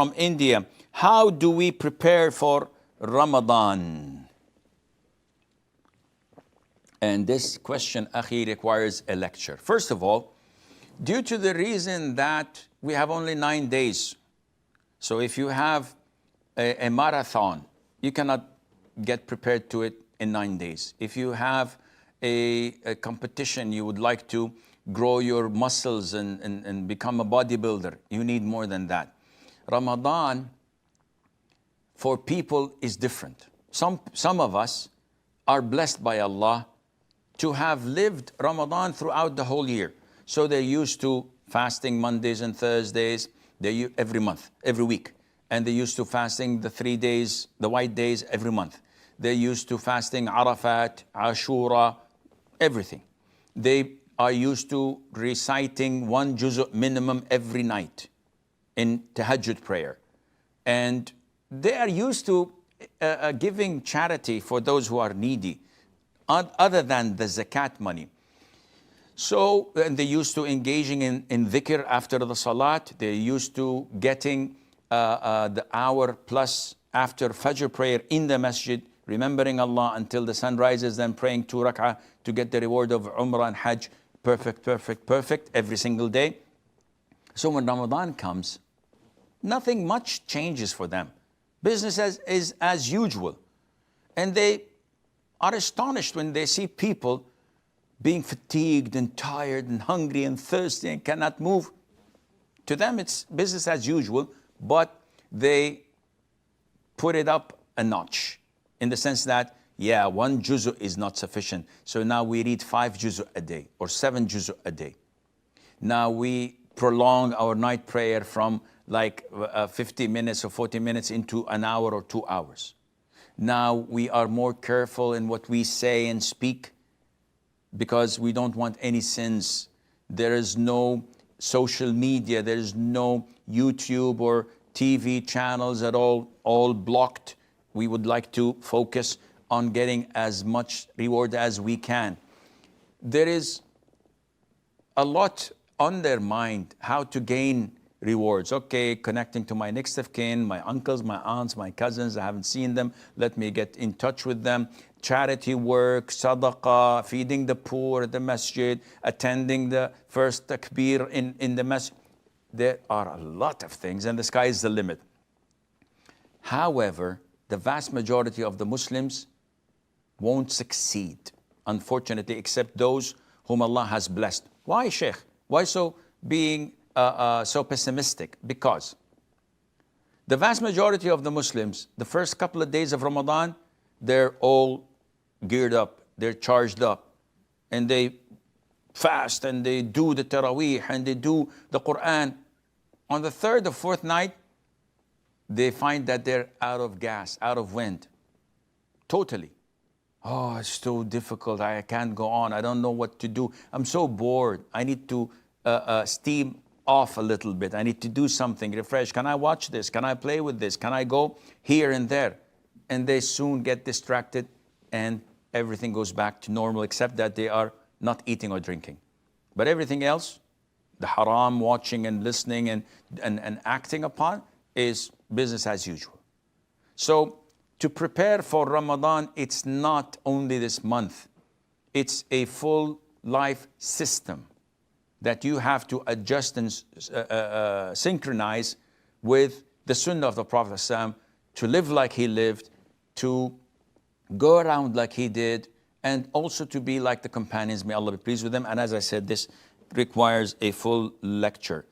from India. How do we prepare for Ramadan? And this question, Akhi, requires a lecture. First of all, due to the reason that we have only 9 days. So if you have a marathon, you cannot get prepared to it in 9 days. If you have a competition, you would like to grow your muscles and become a bodybuilder, you need more than that. Ramadan for people is different. Some of us are blessed by Allah to have lived Ramadan throughout the whole year. So they're used to fasting Mondays and Thursdays, every month, every week. And they're used to fasting the 3 days, the white days every month. They're used to fasting Arafat, Ashura, everything. They are used to reciting 1 juz' minimum every night in tahajjud prayer. And they are used to giving charity for those who are needy, other than the zakat money. So, and they're used to engaging in dhikr after the salat. They're used to getting the hour plus after Fajr prayer in the masjid, remembering Allah until the sun rises, then praying 2 rak'ah to get the reward of Umrah and Hajj. Perfect, perfect, perfect every single day. So when Ramadan comes, nothing much changes for them. Business is as usual. And they are astonished when they see people being fatigued and tired and hungry and thirsty and cannot move. To them, it's business as usual, but they put it up a notch in the sense that, yeah, 1 juz' is not sufficient. So now we read 5 juz' a day or 7 juz' a day. Now we prolong our night prayer from like 50 minutes or 40 minutes into an hour or 2 hours. Now we are more careful in what we say and speak because we don't want any sins. There is no social media, there is no YouTube or TV channels at all blocked. We would like to focus on getting as much reward as we can. There is a lot on their mind how to gain rewards. Okay, connecting to my next of kin, my uncles, my aunts, my cousins, I haven't seen them, let me get in touch with them. Charity work, sadaqah, feeding the poor at the masjid, attending the first takbir in the masjid. There are a lot of things and the sky is the limit. However, the vast majority of the Muslims won't succeed, unfortunately, except those whom Allah has blessed. Why, Sheikh? Why so being so pessimistic? Because the vast majority of the Muslims, the first couple of days of Ramadan, they're all geared up, they're charged up, and they fast and they do the Taraweeh and they do the Qur'an. On the 3rd or 4th night, they find that they're out of gas, out of wind, totally. Oh, it's so difficult, I can't go on, I don't know what to do, I'm so bored, I need to steam off a little bit, I need to do something, refresh, can I watch this, can I play with this, can I go here and there? And they soon get distracted and everything goes back to normal except that they are not eating or drinking. But everything else, the haram, watching and listening and acting upon is business as usual. So to prepare for Ramadan, it's not only this month, it's a full life system that you have to adjust and synchronize with the sunnah of the Prophet ﷺ, to live like he lived, to go around like he did, and also to be like the companions, may Allah be pleased with them. And as I said, this requires a full lecture.